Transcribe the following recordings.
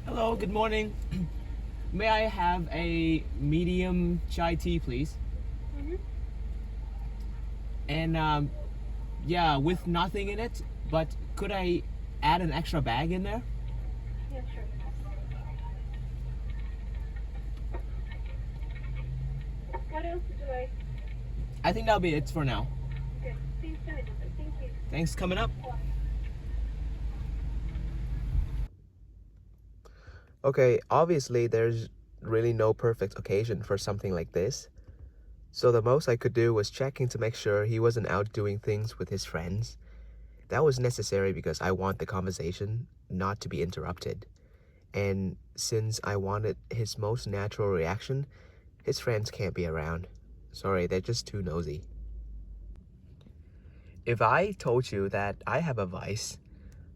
Hello, good morning. May I have a medium chai tea, please? Mm-hmm. And yeah, with nothing in it, but could I add an extra bag in there? Yeah, sure. What else would you like? I think that'll be it for now. Okay, please do it. Thank you. Thanks, coming up. Okay, obviously there's really no perfect occasion for something like this. So the most I could do was checking to make sure he wasn't out doing things with his friends. That was necessary because I want the conversation not to be interrupted. And since I wanted his most natural reaction, his friends can't be around. Sorry, they're just too nosy. If I told you that I have a vice,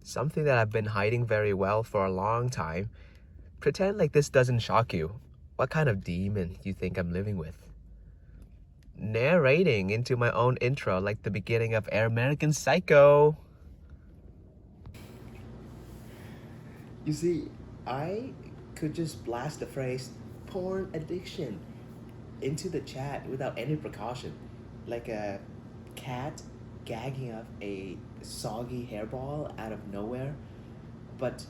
something that I've been hiding very well for a long time, pretend like this doesn't shock you. What kind of demon you think I'm living with? Narrating into my own intro like the beginning of American Psycho. You see, I could just blast the phrase porn addiction into the chat without any precaution, like a cat gagging up a soggy hairball out of nowhere. But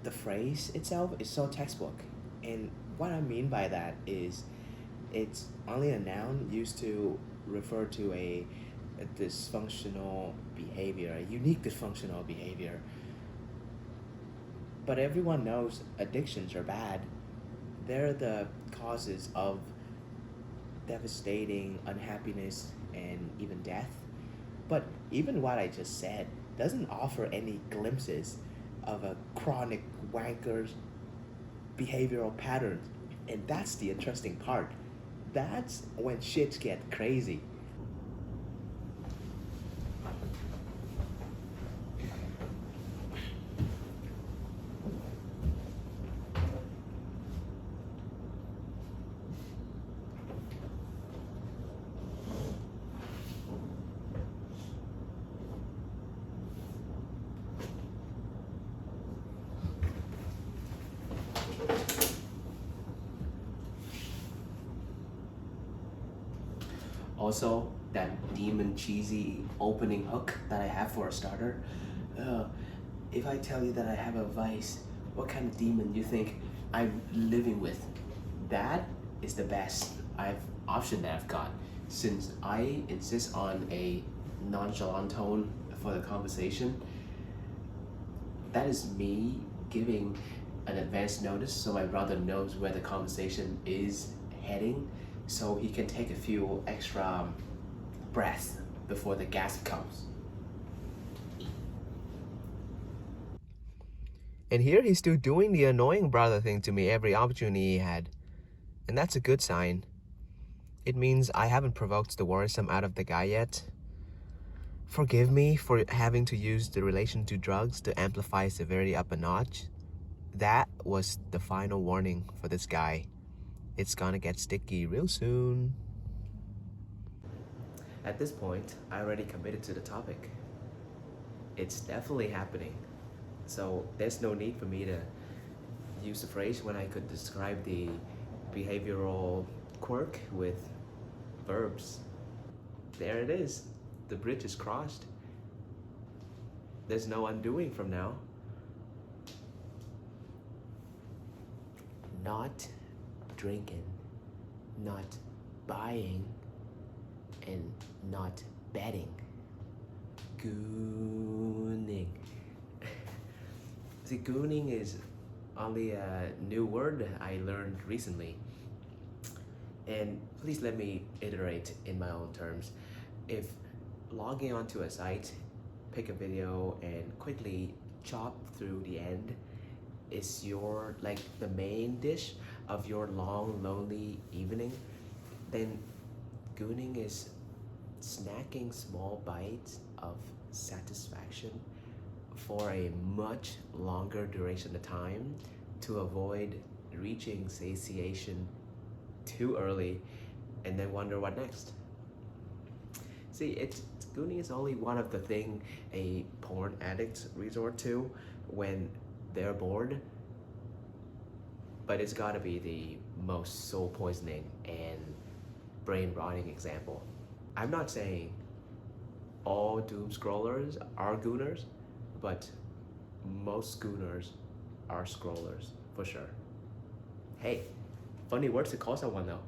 the phrase itself is so textbook. And what I mean by that is it's only a noun used to refer to a dysfunctional behavior, a unique dysfunctional behavior. But everyone knows addictions are bad. They're the causes of devastating unhappiness and even death. But even what I just said doesn't offer any glimpses of a chronic wanker's behavioral pattern. And that's the interesting part. That's when shit get crazy. Also, that demon cheesy opening hook that I have for a starter. Uh, if I tell you that I have a vice, what kind of demon do you think I'm living with? That is the best option that I've got, since I insist on a nonchalant tone for the conversation. That is me giving an advance notice so my brother knows where the conversation is heading, so he can take a few extra breaths before the gasp comes. And here he's still doing the annoying brother thing to me every opportunity he had. And that's a good sign. It means I haven't provoked the worrisome out of the guy yet. Forgive me for having to use the relation to drugs to amplify severity up a notch. That was the final warning for this guy. It's gonna get sticky real soon. At this point, I already committed to the topic. It's definitely happening. So there's no need for me to use the phrase when I could describe the behavioral quirk with verbs. There it is. The bridge is crossed. There's no undoing from now. Not drinking, not buying, and not betting. Gooning. See, gooning is only a new word I learned recently. And please let me iterate in my own terms. If logging onto a site, pick a video, and quickly chop through the end is your, like, the main dish of your long, lonely evening, then gooning is snacking small bites of satisfaction for a much longer duration of time to avoid reaching satiation too early and then wonder what next. See, gooning is only one of the thing a porn addict resort to when they're bored. but it's gotta be the most soul poisoning and brain rotting example. I'm not saying all doom scrollers are gooners, but most gooners are scrollers for sure. Hey, funny words to call someone though.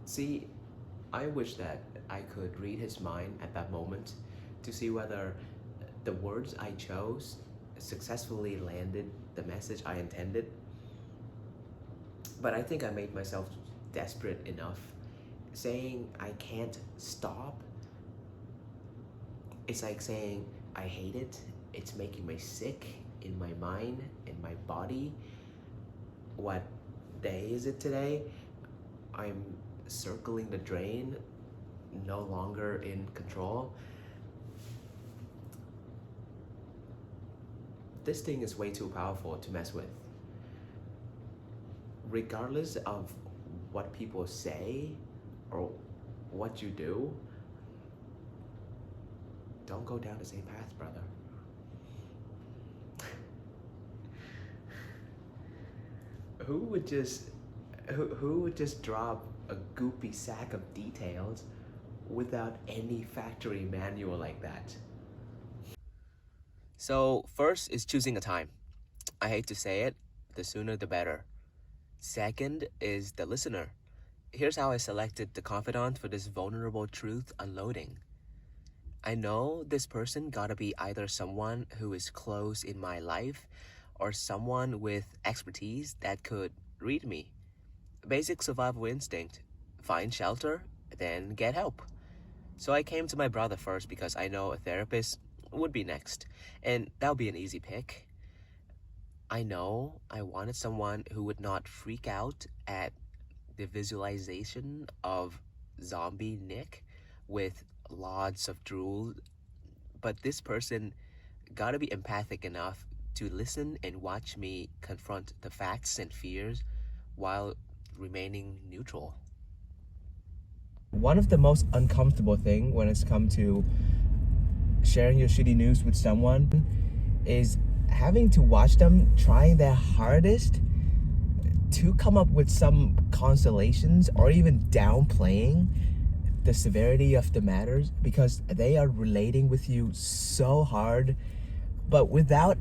See, I wish that I could read his mind at that moment to see whether the words I chose successfully landed the message I intended. But I think I made myself desperate enough. Saying I can't stop, it's like saying I hate it, it's making me sick in my mind, in my body. What day is it today? I'm circling the drain, no longer in control. This thing is way too powerful to mess with. Regardless of what people say or what you do, don't go down the same path, brother. Who would just drop a goopy sack of details without any factory manual like that? So first is choosing a time. I hate to say it, the sooner the better. Second is the listener. Here's how I selected the confidant for this vulnerable truth unloading. I know this person gotta be either someone who is close in my life or someone with expertise that could read me. Basic survival instinct. Find shelter, then get help. So I came to my brother first because I know a therapist would be next, and that would be an easy pick. I know I wanted someone who would not freak out at the visualization of zombie Nick with lots of drool, but this person gotta be empathic enough to listen and watch me confront the facts and fears while remaining neutral. One of the most uncomfortable thing when it's come to sharing your shitty news with someone is having to watch them trying their hardest to come up with some consolations or even downplaying the severity of the matters because they are relating with you so hard but without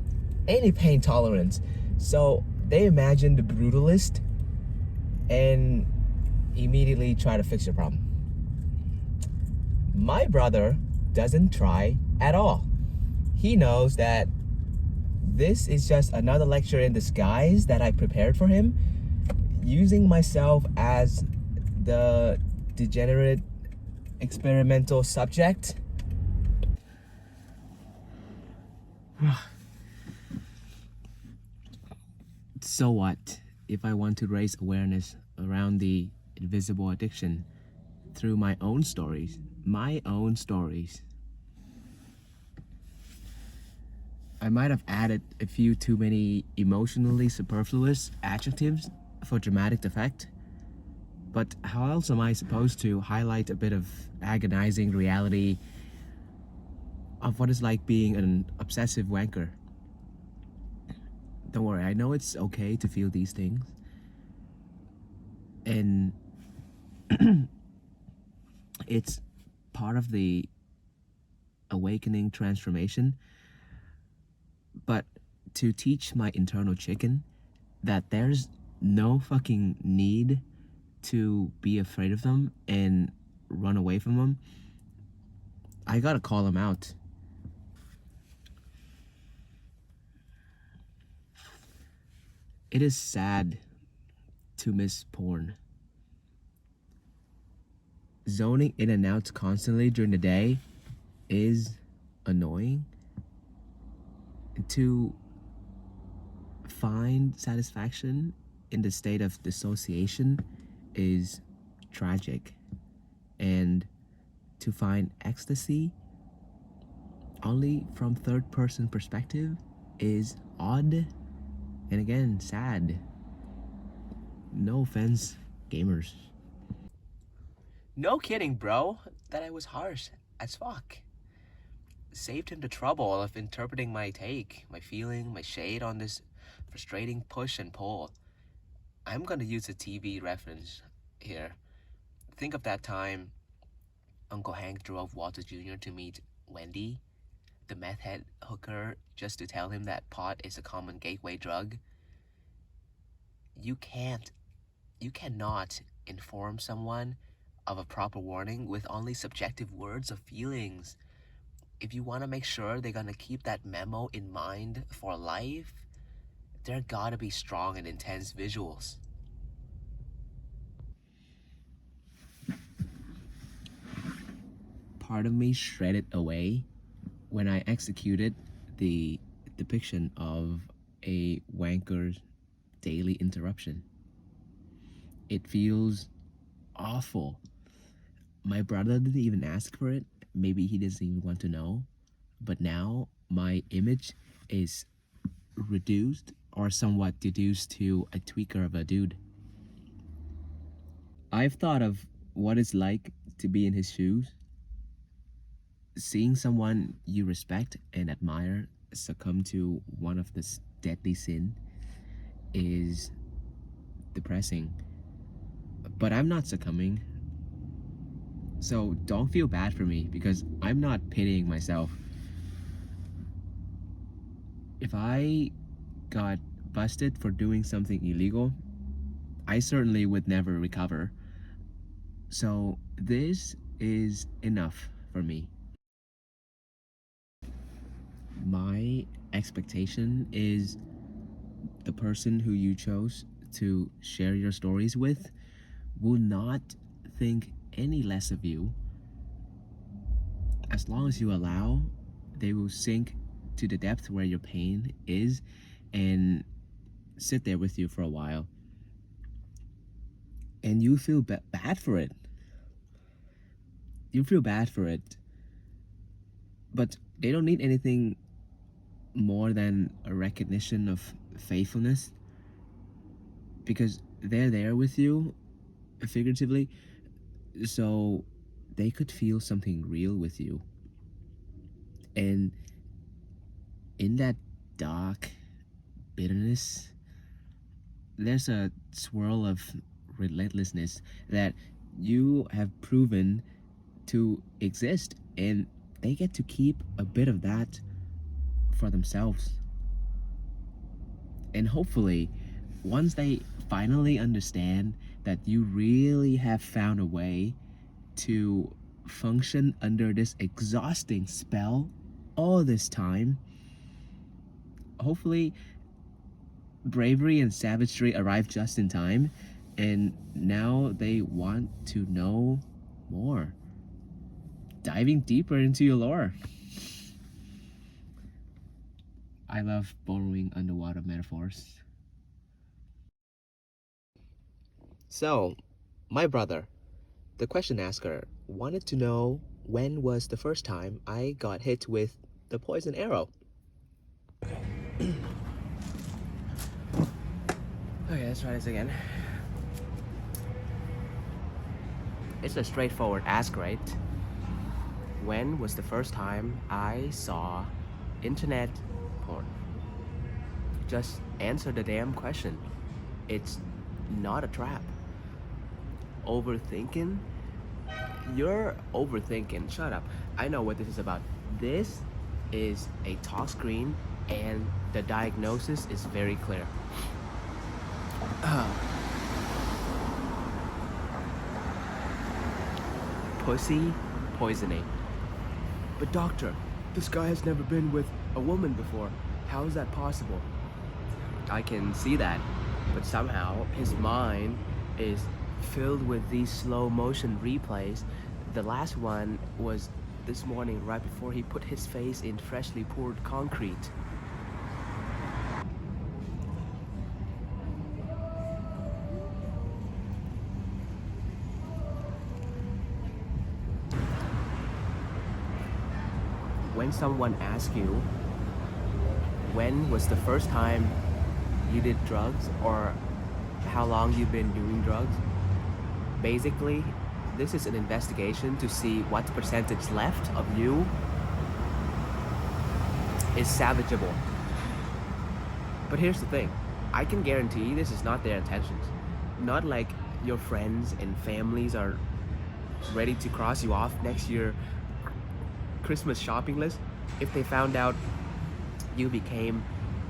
any pain tolerance. So they imagine the brutalist and immediately try to fix your problem. My brother doesn't try at all. He knows that this is just another lecture in disguise that I prepared for him, using myself as the degenerate experimental subject. So what if I want to raise awareness around the invisible addiction through my own stories? I might have added a few too many emotionally superfluous adjectives for dramatic effect, but how else am I supposed to highlight a bit of agonizing reality of what it's like being an obsessive wanker? Don't worry, I know it's okay to feel these things. And it's part of the awakening transformation. But to teach my internal chicken that there's no fucking need to be afraid of them and run away from them, I gotta call them out. It is sad to miss porn. Zoning in and out constantly during the day is annoying. To find satisfaction in the state of dissociation is tragic. And to find ecstasy only from third-person perspective is odd and again sad. No offense, gamers. No kidding, bro, that I was harsh as fuck. saved him the trouble of interpreting my take, my feeling, my shade on this frustrating push and pull. I'm gonna use a TV reference here. Think of that time Uncle Hank drove Walter Jr. to meet Wendy, the meth head hooker, just to tell him that pot is a common gateway drug. You cannot inform someone of a proper warning with only subjective words or feelings. If you want to make sure they're gonna keep that memo in mind for life, there gotta be strong and intense visuals. Part of me shredded away when I executed the depiction of a wanker's daily interruption. It feels awful. My brother didn't even ask for it. Maybe he doesn't even want to know. But now my image is reduced or somewhat deduced to a tweaker of a dude. I've thought of what it's like to be in his shoes. Seeing someone you respect and admire succumb to one of this deadly sin is depressing. But I'm not succumbing. So don't feel bad for me because I'm not pitying myself. If I got busted for doing something illegal, I certainly would never recover. So this is enough for me. My expectation is the person who you chose to share your stories with will not think any less of you. As long as you allow, they will sink to the depth where your pain is and sit there with you for a while. And you feel bad for it. You feel bad for it. But they don't need anything more than a recognition of faithfulness, because they're there with you figuratively, so they could feel something real with you. And in that dark bitterness, there's a swirl of relentlessness that you have proven to exist, and they get to keep a bit of that for themselves. And hopefully, once they finally understand that you really have found a way to function under this exhausting spell all this time, hopefully bravery and savagery arrive just in time, and now they want to know more, diving deeper into your lore. I love borrowing underwater metaphors. So, my brother, the question asker, wanted to know when was the first time I got hit with the poison arrow. Okay, let's try this again. It's a straightforward ask, right? When was the first time I saw internet porn? Just answer the damn question. It's not a trap. Overthinking? You're overthinking. Shut up. I know what this is about. This is a talk screen and the diagnosis is very clear. Pussy poisoning. But doctor, this guy has never been with a woman before. How is that possible? I can see that, but somehow his mind is filled with these slow motion replays. The last one was this morning right before he put his face in freshly poured concrete. When someone asks you, when was the first time you did drugs or how long you've been doing drugs, basically, this is an investigation to see what percentage left of you is salvageable. But here's the thing, I can guarantee this is not their intentions. Not like your friends and families are ready to cross you off next year Christmas shopping list if they found out you became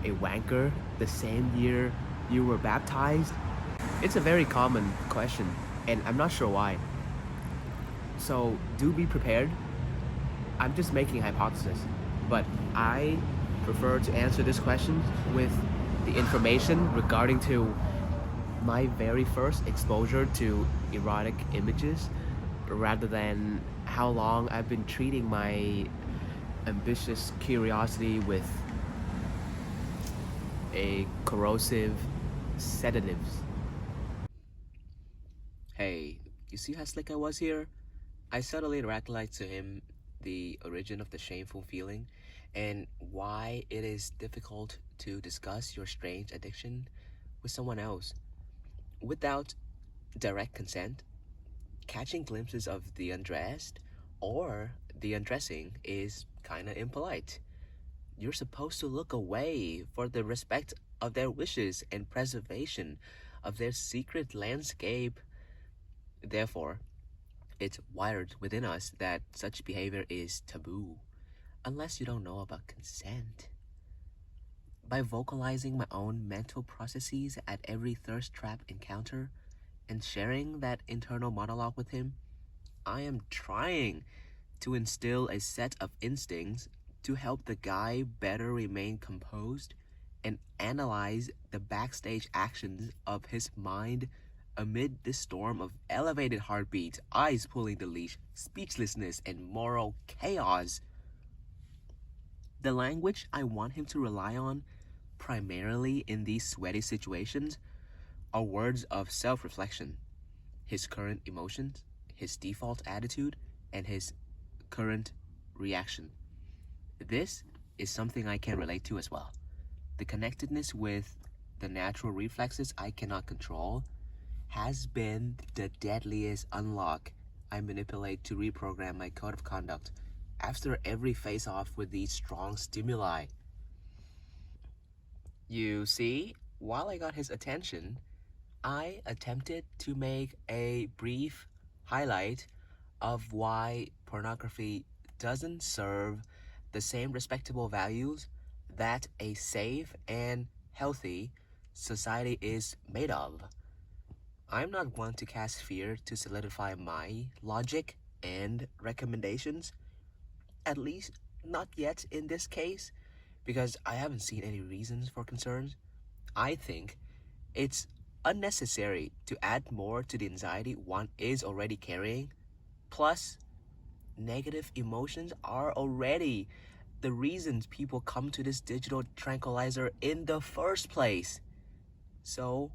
a wanker the same year you were baptized. It's a very common question, and I'm not sure why. So do be prepared. I'm just making a hypothesis, but I prefer to answer this question with the information regarding to my very first exposure to erotic images rather than how long I've been treating my ambitious curiosity with a corrosive sedatives. Hey, you see how slick I was here? I subtly recollect to him the origin of the shameful feeling and why it is difficult to discuss your strange addiction with someone else without direct consent. Catching glimpses of the undressed or the undressing is kinda impolite. You're supposed to look away for the respect of their wishes and preservation of their secret landscape. Therefore, it's wired within us that such behavior is taboo, unless you don't know about consent. By vocalizing my own mental processes at every thirst trap encounter and sharing that internal monologue with him, I am trying to instill a set of instincts to help the guy better remain composed and analyze the backstage actions of his mind amid this storm of elevated heartbeats, eyes pulling the leash, speechlessness, and moral chaos. The language I want him to rely on, primarily in these sweaty situations, are words of self-reflection, his current emotions, his default attitude, and his current reaction. This is something I can relate to as well. The connectedness with the natural reflexes I cannot control has been the deadliest unlock I manipulate to reprogram my code of conduct after every face-off with these strong stimuli. You see, while I got his attention, I attempted to make a brief highlight of why pornography doesn't serve the same respectable values that a safe and healthy society is made of. I'm not one to cast fear to solidify my logic and recommendations, at least not yet in this case, because I haven't seen any reasons for concerns. I think it's unnecessary to add more to the anxiety one is already carrying. Plus, negative emotions are already the reasons people come to this digital tranquilizer in the first place. So,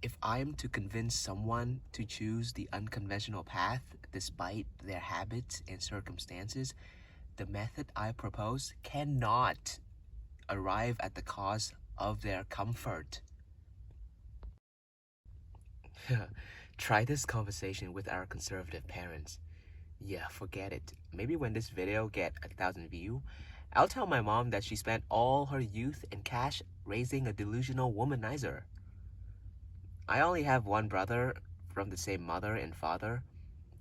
if I'm to convince someone to choose the unconventional path despite their habits and circumstances, the method I propose cannot arrive at the cost of their comfort. Try this conversation with our conservative parents. Yeah, forget it. Maybe when this video get 1,000 views, I'll tell my mom that she spent all her youth and cash raising a delusional womanizer. I only have one brother from the same mother and father,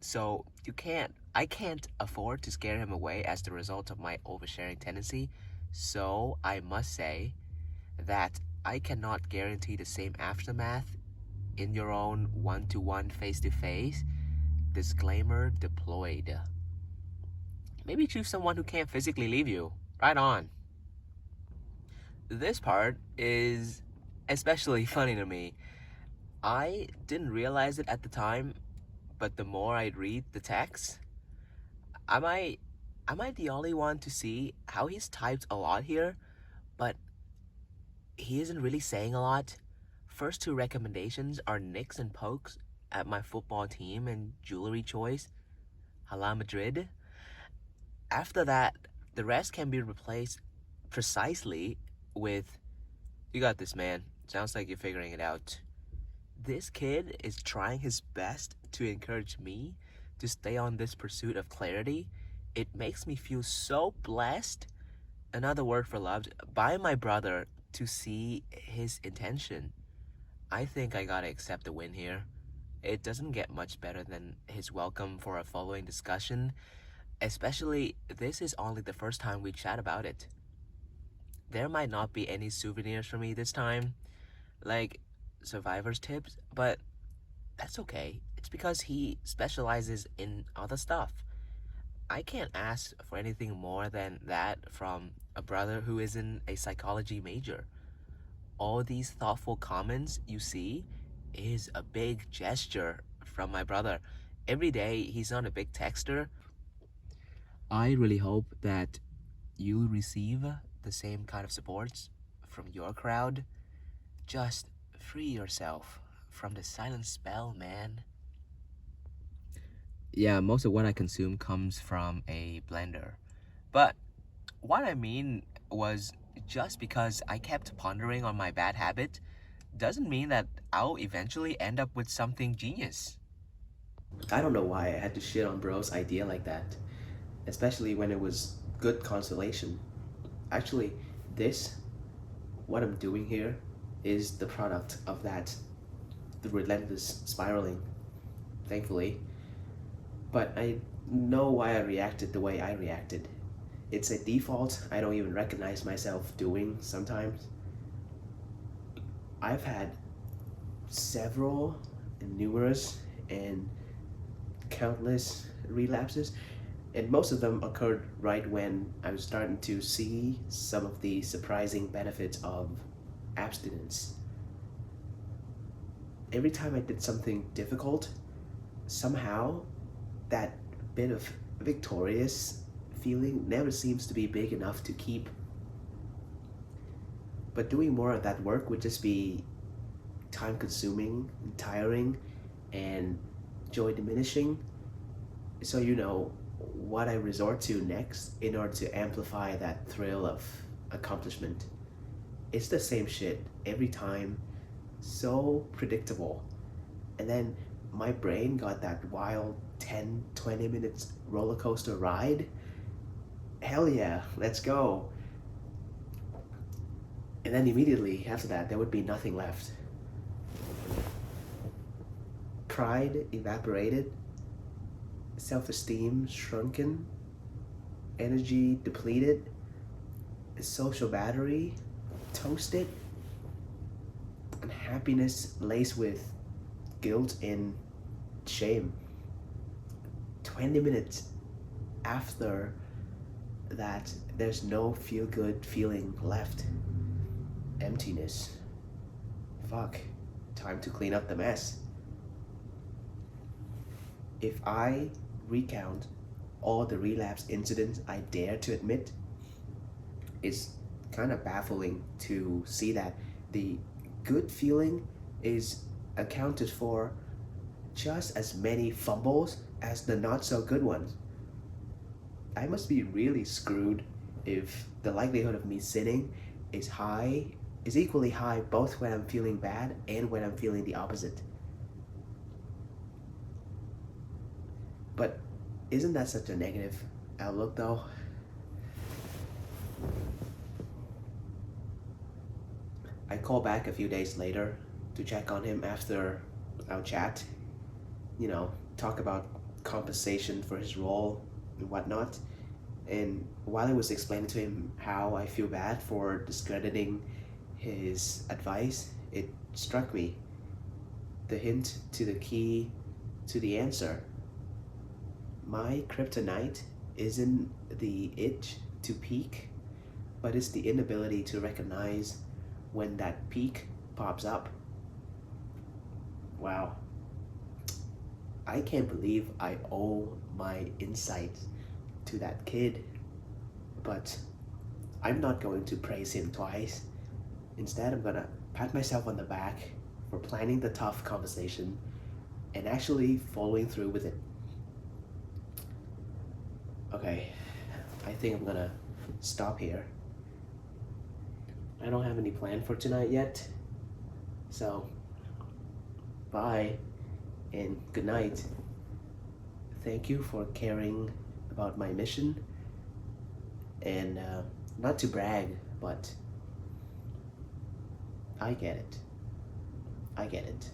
so I can't afford to scare him away as the result of my oversharing tendency, so I must say that I cannot guarantee the same aftermath in your own one-to-one face-to-face. Disclaimer deployed. Maybe choose someone who can't physically leave you. Right on. This part is especially funny to me. I didn't realize it at the time, but the more I read the text, am I the only one to see how he's typed a lot here, but he isn't really saying a lot? First two recommendations are nicks and pokes at my football team and jewelry choice, Hala Madrid. After that, the rest can be replaced precisely with, "You got this, man. Sounds like you're figuring it out." This kid is trying his best to encourage me to stay on this pursuit of clarity. It makes me feel so blessed Another word for love by my brother to see his intention. I think I gotta accept the win here. It doesn't get much better than his welcome for a following discussion, especially this is only the first time we chat about it. There might not be any souvenirs for me this time, like survivor's tips, but that's okay. It's because he specializes in other stuff. I can't ask for anything more than that from a brother who isn't a psychology major. All these thoughtful comments you see is a big gesture from my brother. Every day he's not a big texter. I really hope that you'll receive the same kind of supports from your crowd. Just free yourself from the silent spell, man. Yeah, most of what I consume comes from a blender. But what I mean was just because I kept pondering on my bad habit doesn't mean that I'll eventually end up with something genius. I don't know why I had to shit on bro's idea like that, especially when it was good consolation. Actually, this, what I'm doing here, is the product of that, the relentless spiraling, thankfully. But I know why I reacted the way I reacted. It's a default I don't even recognize myself doing sometimes. I've had several, numerous, and countless relapses, and most of them occurred right when I was starting to see some of the surprising benefits of abstinence. Every time I did something difficult, somehow that bit of victorious feeling never seems to be big enough to keep. But doing more of that work would just be time consuming, tiring, and joy diminishing. So, what I resort to next in order to amplify that thrill of accomplishment. It's the same shit every time, so predictable. And then my brain got that wild 10-20 minutes roller coaster ride. Hell yeah, let's go. And then immediately after that, there would be nothing left. Pride evaporated, self-esteem shrunken, energy depleted, social battery toasted, and happiness laced with guilt and shame. 20 minutes after that, there's no feel-good feeling left. Emptiness. Fuck. Time to clean up the mess. If I recount all the relapse incidents I dare to admit, it's kind of baffling to see that the good feeling is accounted for just as many fumbles as the not so good ones. I must be really screwed if the likelihood of me sinning is equally high both when I'm feeling bad and when I'm feeling the opposite. But isn't that such a negative outlook though? I call back a few days later to check on him after our chat. Talk about compensation for his role and whatnot. And while I was explaining to him how I feel bad for discrediting his advice, it struck me. The hint to the key to the answer. My kryptonite isn't the itch to peak, but it's the inability to recognize when that peak pops up. Wow. I can't believe I owe my insights to that kid, but I'm not going to praise him twice. Instead, I'm gonna pat myself on the back for planning the tough conversation and actually following through with it. Okay, I think I'm gonna stop here. I don't have any plan for tonight yet, so bye and good night. Thank you for caring about my mission, and Not to brag, but I get it. I get it.